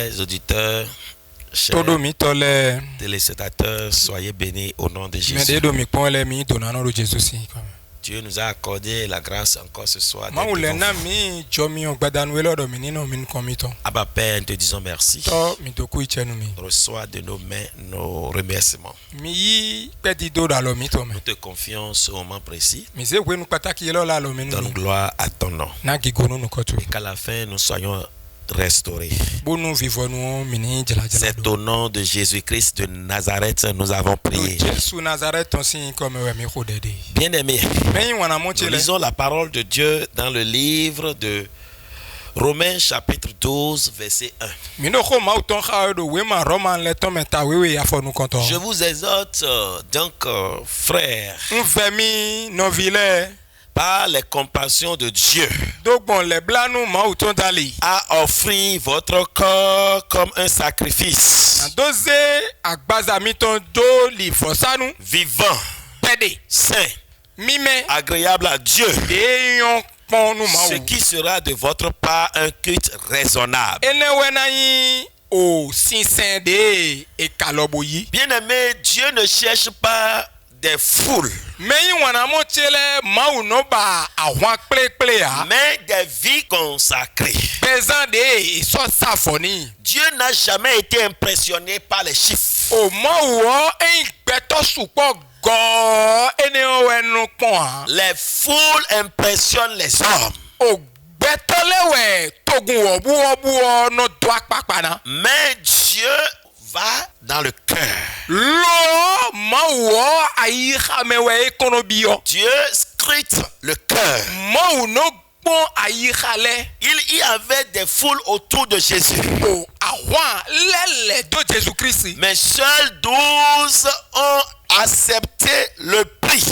Chers auditeurs, chers téléspectateurs, soyez bénis au nom de Jésus. Dieu nous a accordé la grâce encore ce soir. Abba Père, nous te disons merci. Reçois de nos mains nos remerciements. Nous te confions ce moment précis. Donne gloire à ton nom. Et qu'à la fin, nous soyons restaurés. C'est au nom de Jésus-Christ de Nazareth nous avons prié. Bien-aimés, nous lisons la parole de Dieu dans le livre de Romains chapitre 12 verset 1. Je vous exhorte donc frères, par les compassions de Dieu, à offrir votre corps comme un sacrifice vivant, saint, agréable à Dieu, ce qui sera de votre part un culte raisonnable. Bien-aimé, Dieu ne cherche pas des foules, mais des vies consacrées. Dieu n'a jamais été impressionné par les chiffres. Les foules impressionnent les hommes. Mais Dieu va dans le cœur. Dieu scrute le cœur. Il y avait des foules autour de Jésus. Mais seuls 12 ont accepté le prix.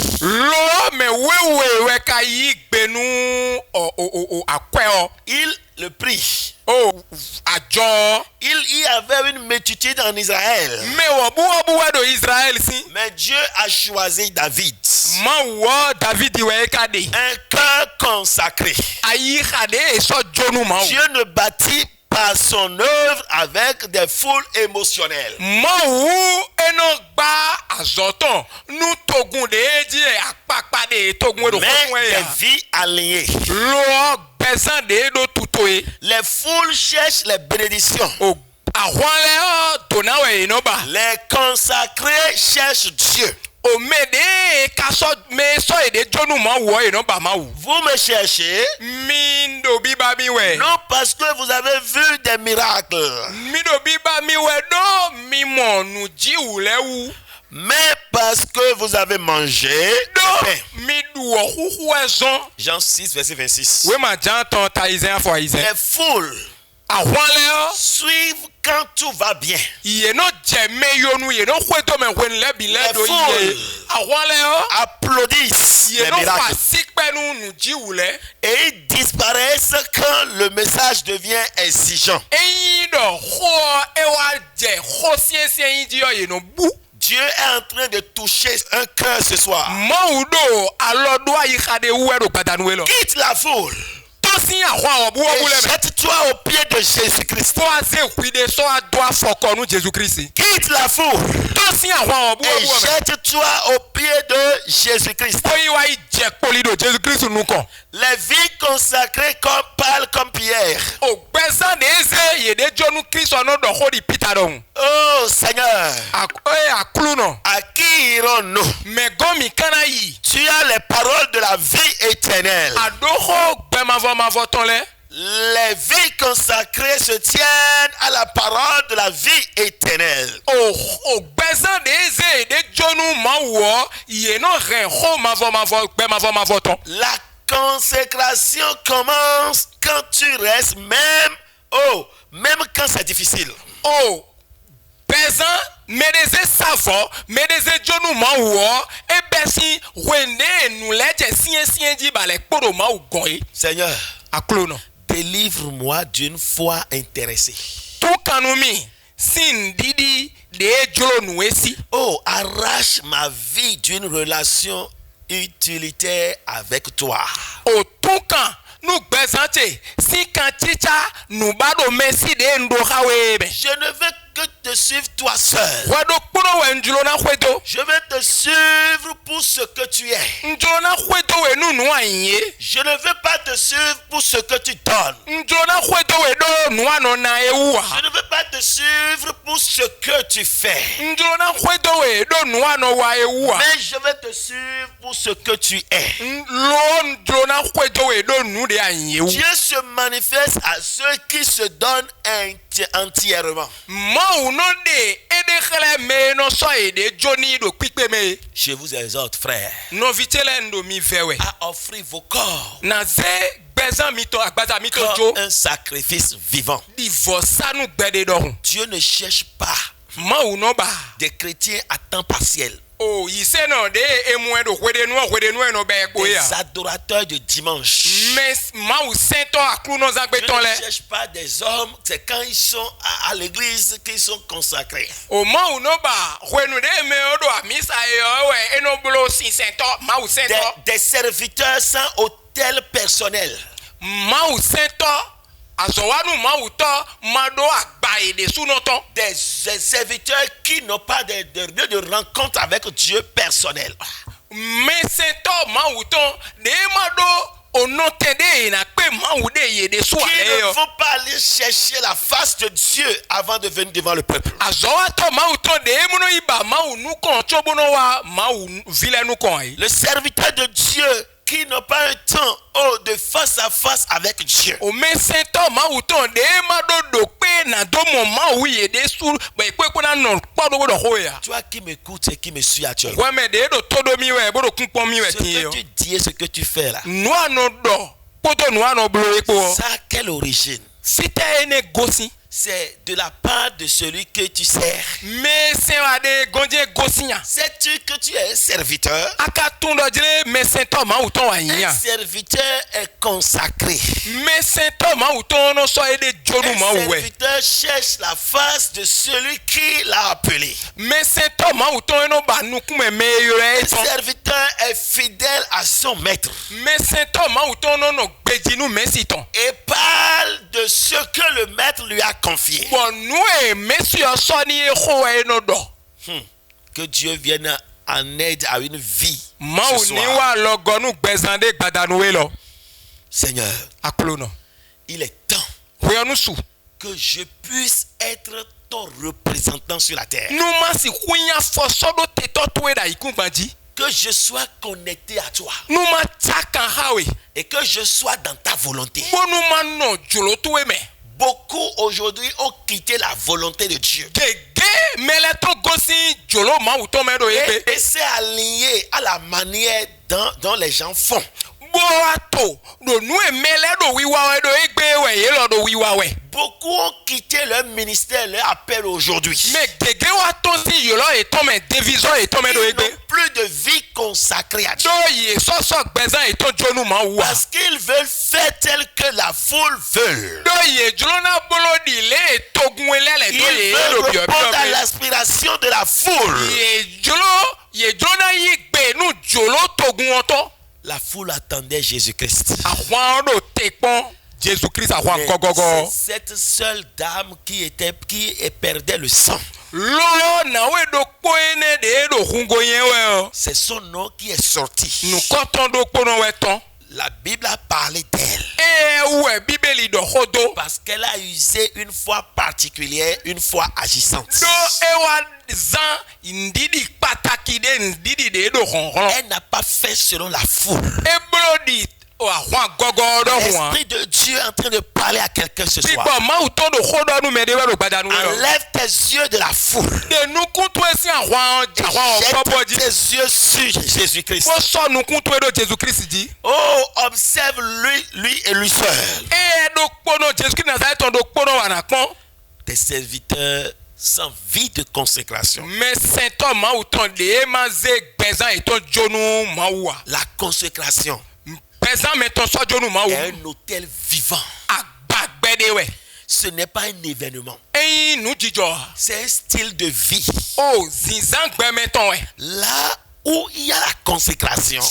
Le prix. Il y avait une multitude en Israël. Mais Dieu a choisi David. Un cœur consacré. Dieu ne bâtit pas son œuvre avec des foules émotionnelles. Mais des vies alignées. Les foules cherchent les bénédictions. Les consacrés cherchent Dieu. Vous me cherchez non parce que vous avez vu des miracles, mais parce que vous avez mangé pain. Jean 6 verset 26. Les foules suivent quand tout va bien. Les foules applaudissent les miracles. Et ils disparaissent quand le message devient exigeant. Dieu est en train de toucher un cœur ce soir. Quitte la foule. Jette-toi au pied de Jésus-Christ. Quitte la foule. Et jette-toi au pied de Jésus-Christ. Les vies consacrées parlent comme Pierre. Oh Seigneur, à qui irons-nous? Tu as les paroles de la vie éternelle. Les vies consacrées se tiennent à la parole de la vie éternelle. La consécration commence quand tu restes même quand c'est difficile. Seigneur, délivre-moi d'une foi intéressée. Arrache ma vie d'une relation utilitaire avec toi. nous bezante si kanticha nous bado messi de ndo hawebe. Je ne veux que te suivre toi seul. Je vais te suivre pour ce que tu es. Je ne veux pas te suivre pour ce que tu donnes. Je ne veux pas te suivre pour ce que tu fais. Mais je vais te suivre pour ce que tu es. Dieu se manifeste à ceux qui se donnent entièrement. Je vous exhorte, frères, à offrir vos corps comme un sacrifice vivant. Dieu ne cherche pas des chrétiens à temps partiel. Des adorateurs de dimanche. Dieu ne cherche pas des hommes, c'est quand ils sont à l'église qu'ils sont consacrés. Des serviteurs sans hôtel personnel. Des serviteurs qui n'ont pas de lieu de rencontre avec Dieu personnel. Ils ne vont pas aller chercher la face de Dieu avant de venir devant le peuple. Le serviteur de Dieu qui n'ont pas un temps de face à face avec Dieu. Toi qui m'écoutes et qui me suis actuellement, ce que tu dis et ce que tu fais là, ça a quelle origine? C'est de la part de celui que tu sers. Sais-tu que tu es un serviteur? Un serviteur est consacré. Un serviteur cherche la face de celui qui l'a appelé. Un serviteur est fidèle à son maître. Et parle de ce que le maître lui a confié. Que Dieu vienne en aide à une vie ce soir. Seigneur, il est temps que je puisse être ton représentant sur la terre. Que je sois connecté à toi. Et que je sois dans ta volonté. Beaucoup aujourd'hui ont quitté la volonté de Dieu. Et c'est aligné à la manière dont les gens font. Beaucoup ont quitté leur ministère, leur appel aujourd'hui. Ils n'ont plus de vie consacrée à Dieu. Parce qu'ils veulent faire tel que la foule veut. Ils veulent répondre à l'aspiration de la foule. La foule attendait Jésus-Christ. C'est cette seule dame qui perdait le sang. C'est son nom qui est sorti. La Bible a parlé d'elle. Parce qu'elle a usé une foi particulière, une foi agissante. Elle n'a pas fait selon la foule. L'Esprit de Dieu est en train de parler à quelqu'un ce soir. Enlève tes yeux de la foule. Jette tes yeux sur Jésus-Christ. Oh, observe lui et lui seul. Tes serviteurs sans vie de consécration. La consécration est un hôtel vivant. Ce n'est pas un événement. C'est un style de vie. Là où il y a la consécration,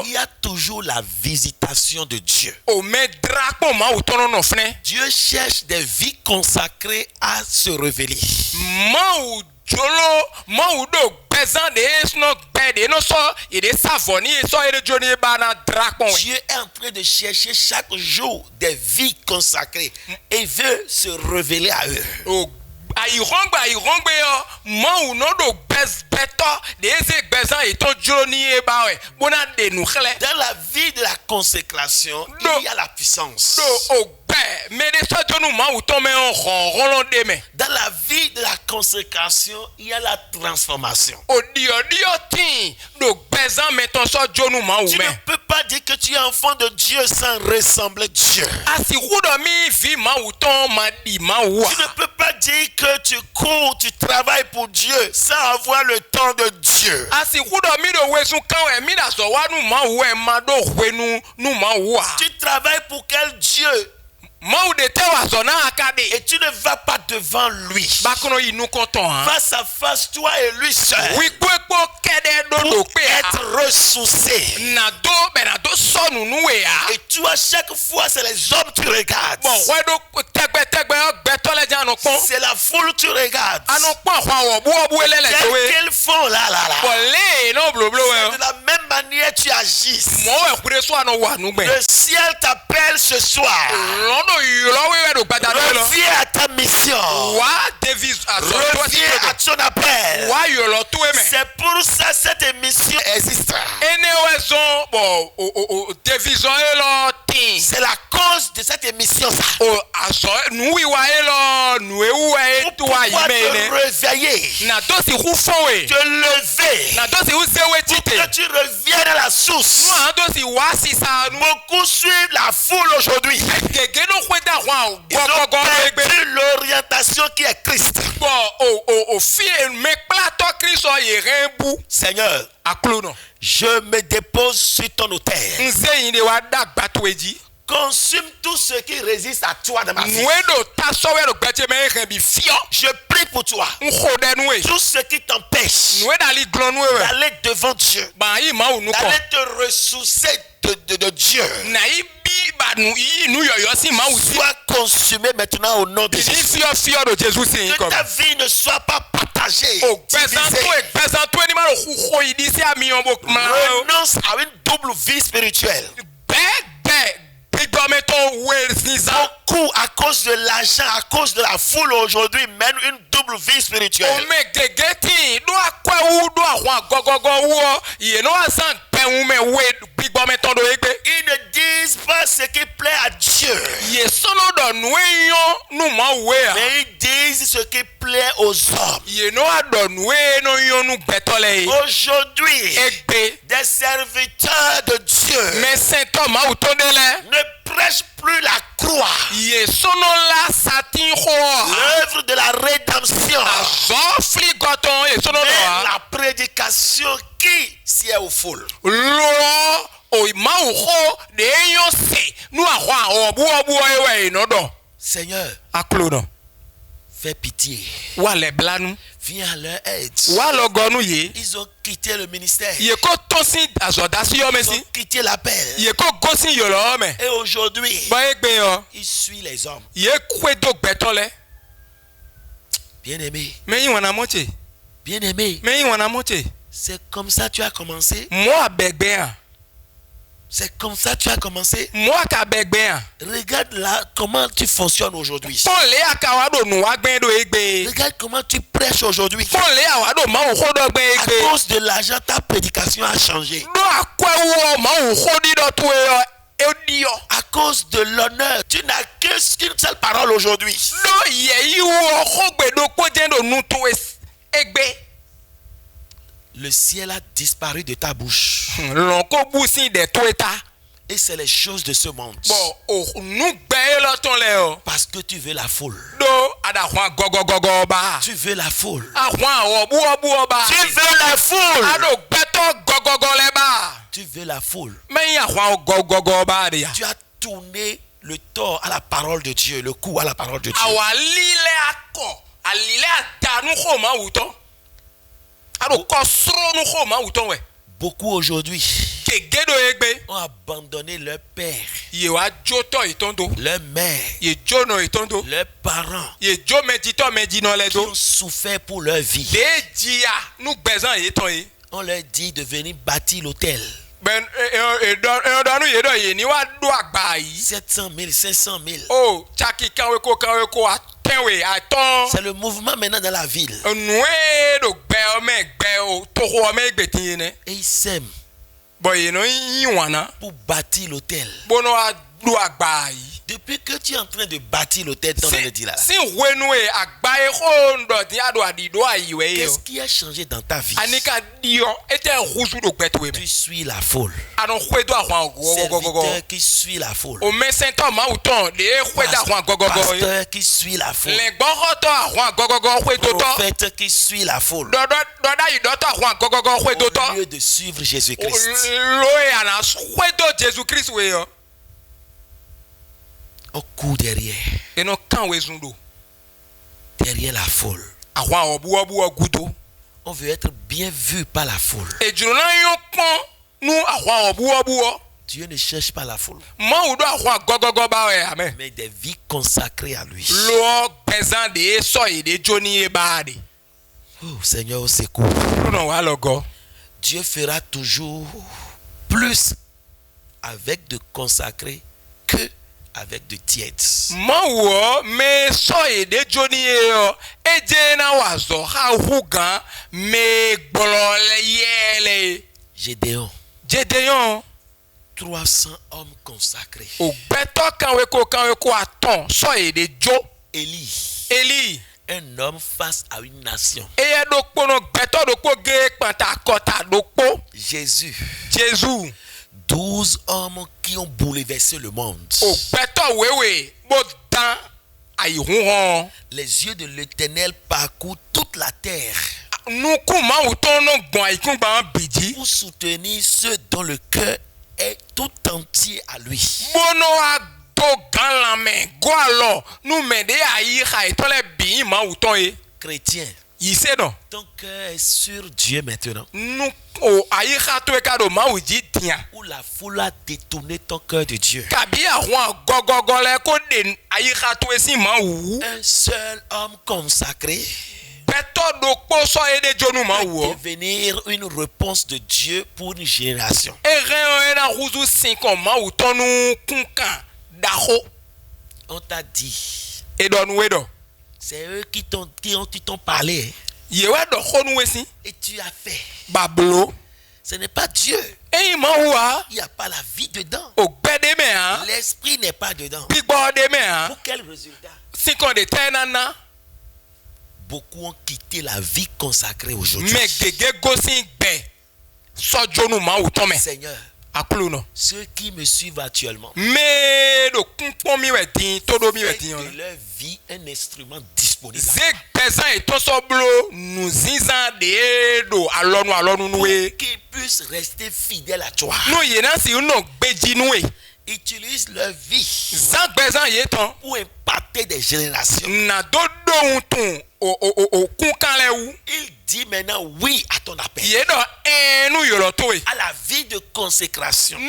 il y a toujours la visitation de Dieu. Dieu cherche des vies consacrées à se révéler. Dieu est en train de chercher chaque jour des vies consacrées et veut se révéler à eux. Dans la vie de la consécration, il y a la puissance. Dans la vie de la consécration, il y a la transformation. Tu ne peux pas dire que tu es enfant de Dieu sans ressembler à Dieu. Tu ne peux pas dire que tu cours, tu travailles pour Dieu sans avoir le temps de Dieu. Tu travailles pour quel Dieu? Et tu ne vas pas devant lui. Face à face, toi et lui seul. Pour être ressourcé. Et toi, chaque fois, c'est les hommes que tu regardes. C'est la foule que tu regardes. Qu'elles font là. C'est de la même manière que tu agis. Le ciel t'appelle ce soir. Reviens à ta mission. Reviens à ton appel. C'est pour ça que cette émission existe. C'est la cause de cette émission. Pour pouvoir te réveiller, te lever, pour que tu reviennes à la source. Beaucoup suivent la foule aujourd'hui. Ils ont perdu l'orientation qui est Christ. Seigneur, je me dépose sur ton autel. Consume tout ce qui résiste à toi dans ma vie. Je prie pour toi. Tout ce qui t'empêche d'aller devant Dieu, d'aller te ressourcer de Dieu, soit consumé maintenant au nom de Jésus. Que ta vie ne soit pas partagée. Renonce à une double vie spirituelle. Beaucoup à cause de l'argent, à cause de la foule aujourd'hui, mènent une double vie spirituelle. Ils ne disent pas ce qui plaît à Dieu, mais ils disent ce qui plaît aux hommes. Aujourd'hui, des serviteurs de Dieu ne prêchent plus la croix, l'œuvre de la rédemption, mais la prédication qui sied aux foules. Seigneur, fais pitié. Viens à leur aide. Ils ont quitté le ministère. Ils ont quitté l'appel. Et aujourd'hui, ils suivent les hommes. Bien-aimé. Bien-aimé. C'est comme ça que tu as commencé. C'est comme ça que tu as commencé. Regarde là comment tu fonctionnes aujourd'hui. Regarde comment tu prêches aujourd'hui. À cause de l'argent, ta prédication a changé. À cause de l'honneur, tu n'as qu'une seule parole aujourd'hui. Le ciel a disparu de ta bouche. Et c'est les choses de ce monde. Parce que tu veux la foule. Tu veux la foule. Tu veux la foule. Tu veux la foule. Tu as tourné le tort à la parole de Dieu, le cou à la parole de Dieu. Beaucoup aujourd'hui ont abandonné leur père, leur mère, leurs parents, qui ont souffert pour leur vie. On leur dit de venir bâtir l'hôtel. 700 000, 500 000. C'est le mouvement maintenant dans la ville. Et ils s'aiment pour bâtir l'hôtel. Depuis que tu es en train de bâtir l'hôtel, qu'est-ce qui a changé dans ta vie? Tu suis la foule. Serviteur qui suit la foule. Pasteur qui suit la foule. Prophète qui suit la foule. Au lieu de suivre Jésus-Christ. On court derrière. Derrière la foule. On veut être bien vu par la foule. Dieu ne cherche pas la foule, mais des vies consacrées à lui. Oh, Seigneur, au secours. Dieu fera toujours plus avec de consacrés que avec de tièdes. Gédéon. 300 hommes consacrés. Élie. Un homme face à une nation. Jésus. 12 hommes qui ont bouleversé le monde. Les yeux de l'Éternel parcourent toute la terre pour soutenir ceux dont le cœur est tout entier à lui. Chrétien, ton cœur est sur Dieu maintenant. Ou la foule a détourné ton cœur de Dieu. Un seul homme consacré devenir une réponse de Dieu pour une génération. On t'a dit, c'est eux qui t'ont parlé et tu as fait. Ce n'est pas Dieu. Il n'y a pas la vie dedans. L'esprit n'est pas dedans. Pour quel résultat? Beaucoup ont quitté la vie consacrée aujourd'hui. Seigneur, ceux qui me suivent actuellement, faites de leur vie un instrument disponible pour qu'ils puissent rester fidèles à toi. Utilise leur vie pour impacter des générations. Il dit maintenant oui à ton appel, à la vie de consécration,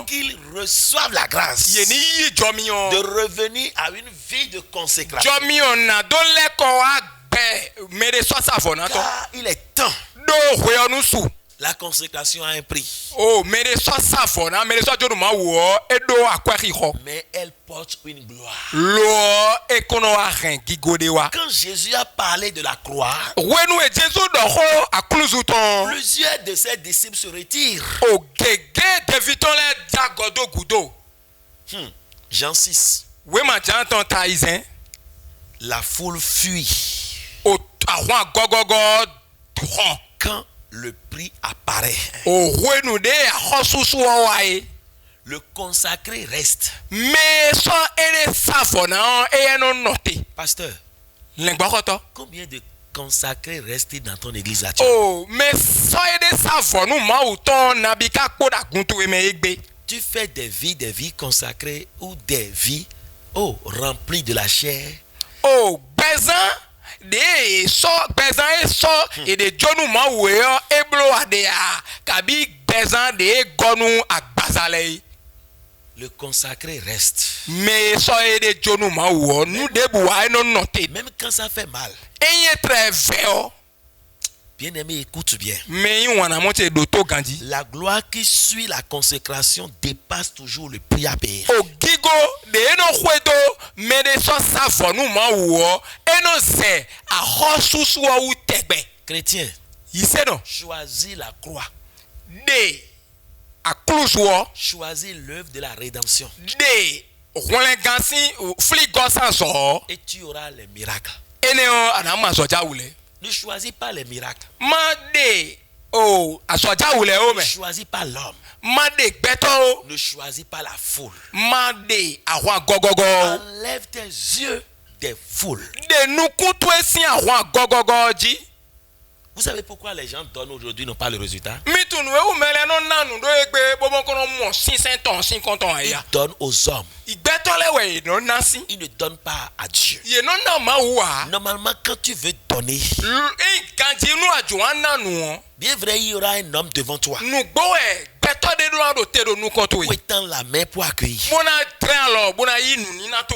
qu'ils reçoivent la grâce de revenir à une vie de consécration. Car il est temps. La consécration a un prix. Mais elle porte une gloire. Quand Jésus a parlé de la croix, plusieurs de ses disciples se retirent. Jean 6. La foule fuit quand le prix apparaît. Le consacré reste. Pasteur, combien de consacrés restent dans ton église actuelle? Tu fais des vies consacrées ou des vies remplies de la chair? de so bezan e so et de jonu ma we eblo ade a kabi bezan de gonu agbazale. Le consacré reste. Mais so e de jonu ma wo nous de bois non noté. Même quand ça fait mal. Et est très véo. Bien-aimé, écoute bien. La gloire qui suit la consécration dépasse toujours le prix à payer. Chrétien, choisis la croix. Choisis l'œuvre de la rédemption. Et tu auras les miracles. Ne choisis pas les miracles. Ne choisis pas l'homme. Ne choisis pas la foule. Enlève tes yeux des foules. Vous savez pourquoi les gens donnent aujourd'hui n'ont pas le résultat? Ils donnent aux hommes. Ils ne donnent pas à Dieu. Normalement, quand tu veux donner, bien vrai, il y aura un homme devant toi. Où étend la main pour accueillir.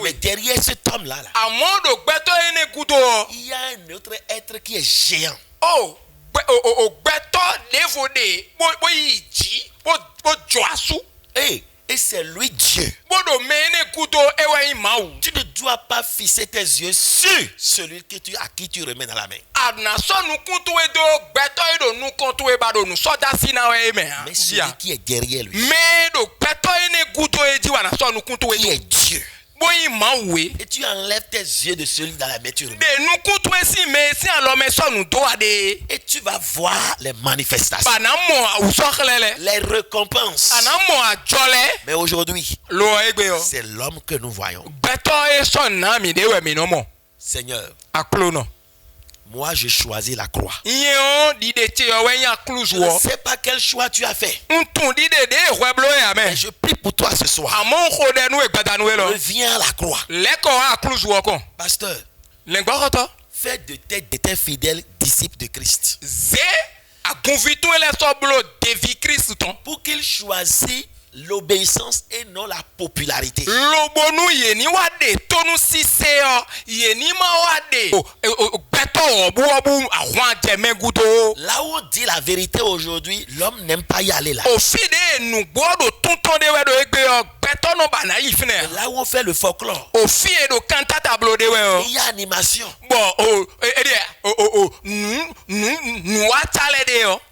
Mais derrière cet homme-là, il y a un autre être qui est géant. Et c'est lui Dieu. Tu ne dois pas fixer tes yeux sur celui à qui tu remets dans la main. Mais celui qui est derrière lui. Qui est Dieu. Et tu enlèves tes yeux de celui dans la main. Et tu vas voir les manifestations. Les récompenses. Mais aujourd'hui, c'est l'homme que nous voyons. Seigneur, moi je choisis la croix. Je ne sais pas quel choix tu as fait. Mais je prie pour toi ce soir. Reviens à la croix. Pasteur, fais de tes fidèles disciples de Christ. Pour qu'ils choisissent l'obéissance et non la popularité. Là où on dit la vérité aujourd'hui, l'homme n'aime pas y aller là. Là où on fait le folklore, il y a animation.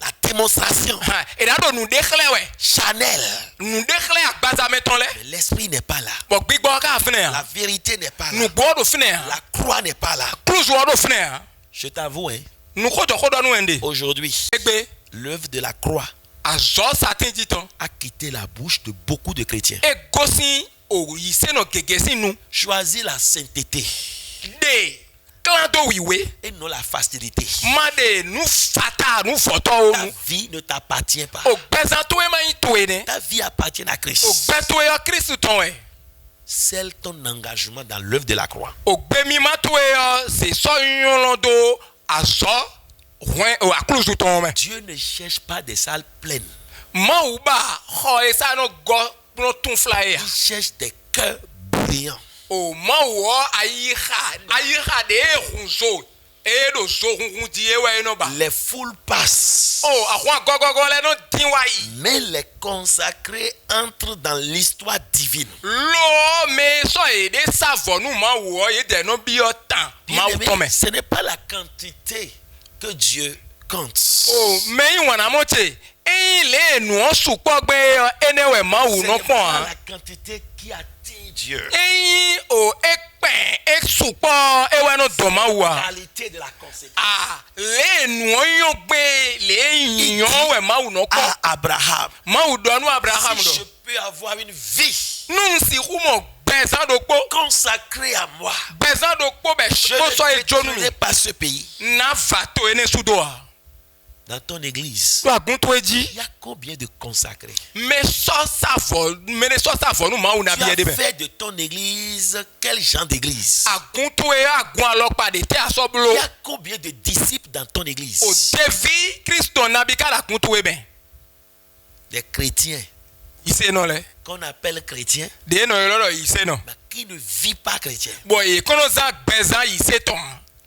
La démonstration. Chanel. Mais l'esprit n'est pas là. La vérité n'est pas là. La croix n'est pas là. Je t'avoue, aujourd'hui, l'œuvre de la croix a quitté la bouche de beaucoup de chrétiens. Choisis la sainteté et non la facilité. Ta vie ne t'appartient pas. Ta vie appartient à Christ. C'est ton engagement dans l'œuvre de la croix. Dieu ne cherche pas des salles pleines. Il cherche des cœurs brillants. Les foules passent, mais les consacrés entrent dans l'histoire divine. Ce n'est pas la quantité que Dieu compte. Ce n'est pas la quantité qui attire Dieu. Qualité de la conséquence. Abraham, si je peux avoir une vie consacrée à moi, je ne détruirai pas ce pays. Dans ton église, il y a combien de consacrés? Tu as fait de ton église quel genre d'église? Il y a combien de disciples dans ton église? Des chrétiens qu'on appelle chrétiens, mais qui ne vit pas chrétien.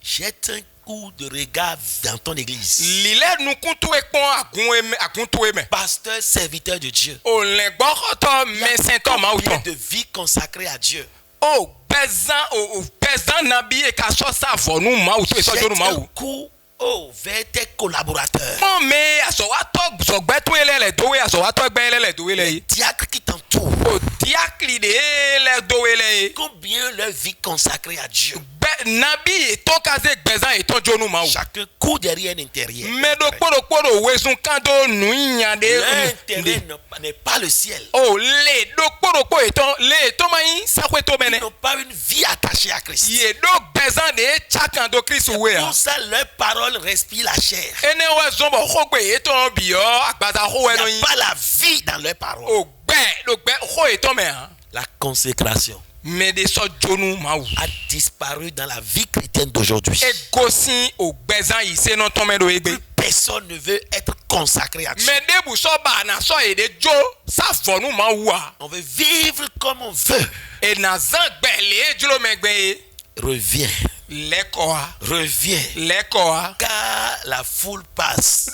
Jette un coup de regard dans ton église. Pasteur, serviteur de Dieu. Combien de vie consacrée à Dieu. Jette un coup vers tes collaborateurs. Les diacres qui t'entourent. Combien leur vie consacrée à Dieu. Chacun court derrière un intérieur. L'intérêt n'est pas le ciel. Ils n'ont pas une vie attachée à Christ. Pour ça, leur parole respire la chair. Il n'y a pas la vie dans leur parole. La consécration a disparu dans la vie chrétienne d'aujourd'hui. Personne ne veut être consacré à Dieu. On veut vivre comme on veut. Reviens. Reviens. Car la foule passe.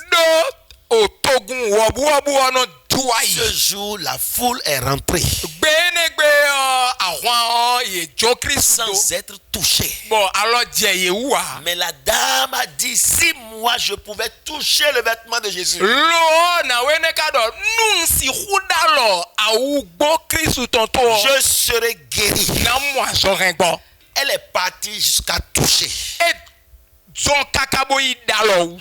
Ce jour, la foule est rentrée sans être touchée. Mais la dame a dit, si moi je pouvais toucher le vêtement de Jésus, je serais guéri. Elle est partie jusqu'à toucher.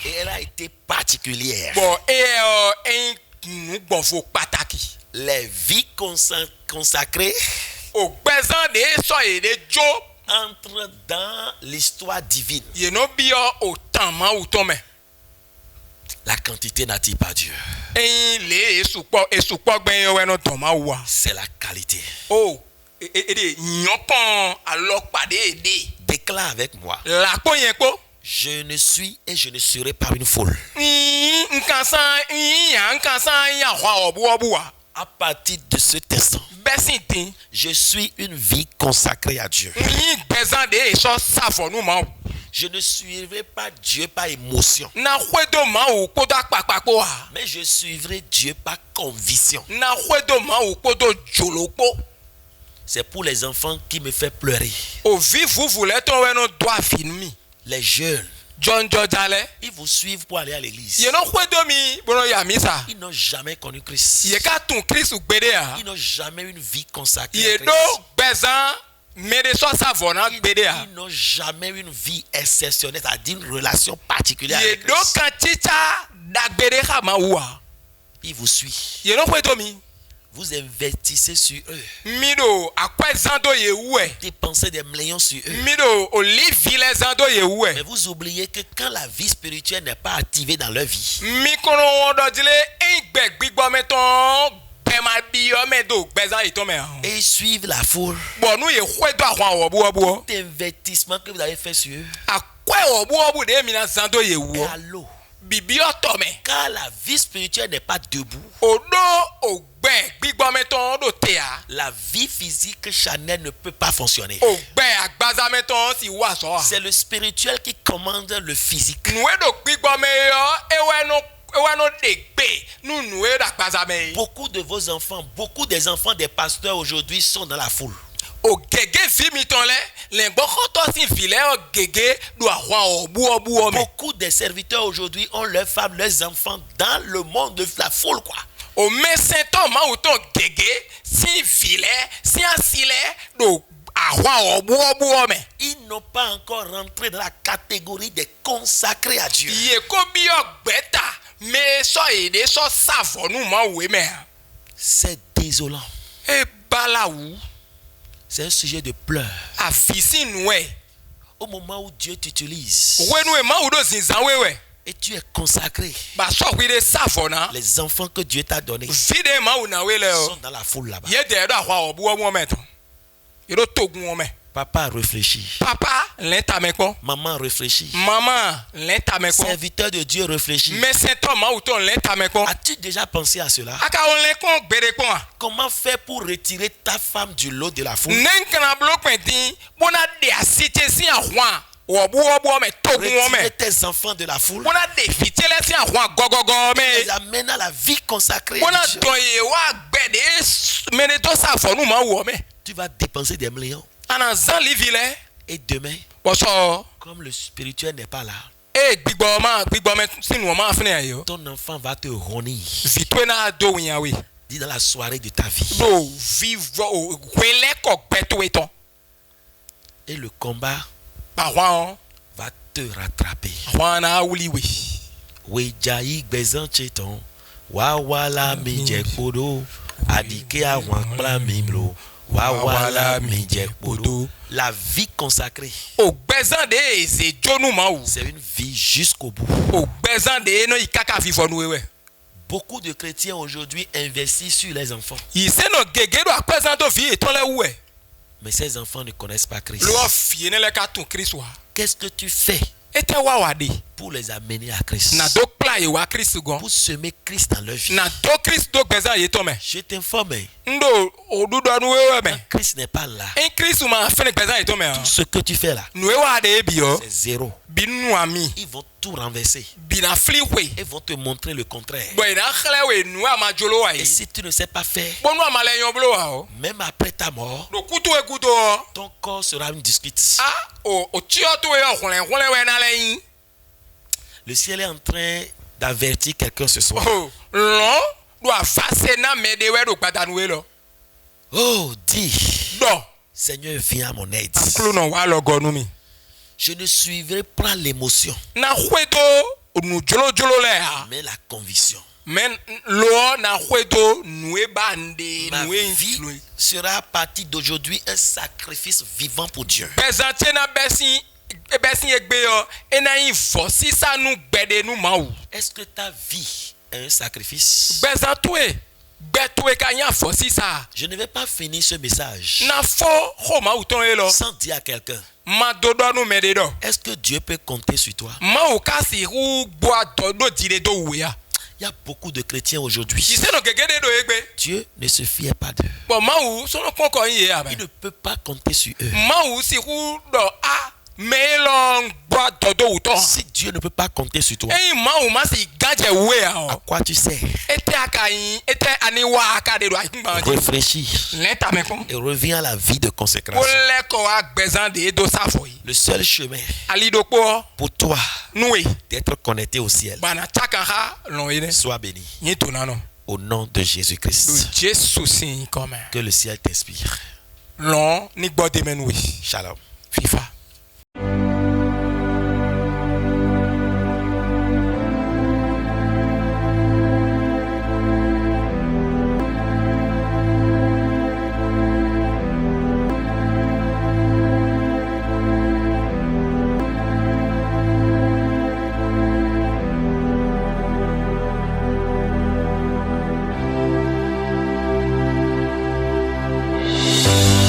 Et elle a été particulière. Les vies consacrées entrent dans l'histoire divine. La quantité n'attire pas Dieu. C'est la qualité. Déclare avec moi. Je ne suis et je ne serai pas une foule. À partir de cet instant, je suis une vie consacrée à Dieu. Je ne suivrai pas Dieu par émotion, mais je suivrai Dieu par conviction. C'est pour les enfants qui me fait pleurer. Les jeunes, ils vous suivent pour aller à l'église. Ils n'ont jamais connu Christ. Ils n'ont jamais une vie consacrée à Christ. Ils n'ont jamais une vie exceptionnelle, c'est-à-dire une relation particulière avec Christ. Ils vous suivent. Vous investissez sur eux. Dépensez des millions sur eux. Mais vous oubliez que quand la vie spirituelle n'est pas activée dans leur vie, et ils suivent la foule. Tout investissement que vous avez fait sur eux est à l'eau. Car la vie spirituelle n'est pas debout. La vie physique charnelle ne peut pas fonctionner. C'est le spirituel qui commande le physique. Beaucoup de vos enfants, beaucoup des enfants des pasteurs aujourd'hui sont dans la foule. Beaucoup des serviteurs aujourd'hui ont leurs femmes, leurs enfants dans le monde de la foule, quoi. Ils n'ont pas encore rentré dans la catégorie des consacrés à Dieu. C'est désolant. C'est un sujet de pleurs. Au moment où Dieu t'utilise, Et tu es consacré. Les enfants que Dieu t'a donnés sont dans la foule là-bas. Papa réfléchit. Maman réfléchit. Serviteur de Dieu réfléchit. As-tu déjà pensé à cela? Comment faire pour retirer ta femme du lot de la foule? Retirer tes enfants de la foule. Les amène à la vie consacrée de Dieu. Tu vas dépenser des millions. Et demain, comme le spirituel n'est pas là, ton enfant va te ronir. Dis dans la soirée de ta vie. Et le combat va te rattraper. La vie consacrée, c'est une vie jusqu'au bout. Beaucoup de chrétiens aujourd'hui investissent sur les enfants. Mais ces enfants ne connaissent pas Christ. Qu'est-ce que tu fais pour les amener à Christ? Pour semer Christ dans leur vie. Je t'informe. Quand Christ n'est pas là, tout ce que tu fais là, c'est zéro. Ils vont tout renverser. Ils vont te montrer le contraire. Et si tu ne sais pas faire, même après ta mort, ton corps sera une discute. Le ciel est en train d'avertir quelqu'un ce soir. Oh, dis, Seigneur, viens à mon aide. Je ne suivrai pas l'émotion, mais la conviction. Ma vie sera à partir d'aujourd'hui un sacrifice vivant pour Dieu. Est-ce que ta vie est un sacrifice? Je ne vais pas finir ce message sans dire à quelqu'un: est-ce que Dieu peut compter sur toi? Il y a beaucoup de chrétiens aujourd'hui. Dieu ne se fie pas d'eux. Il ne peut pas compter sur eux. Si Dieu ne peut pas compter sur toi, à quoi tu sers? Réfléchis et reviens à la vie de consécration. Le seul chemin pour toi d'être connecté au ciel. Sois béni au nom de Jésus-Christ. Que le ciel t'inspire. Shalom.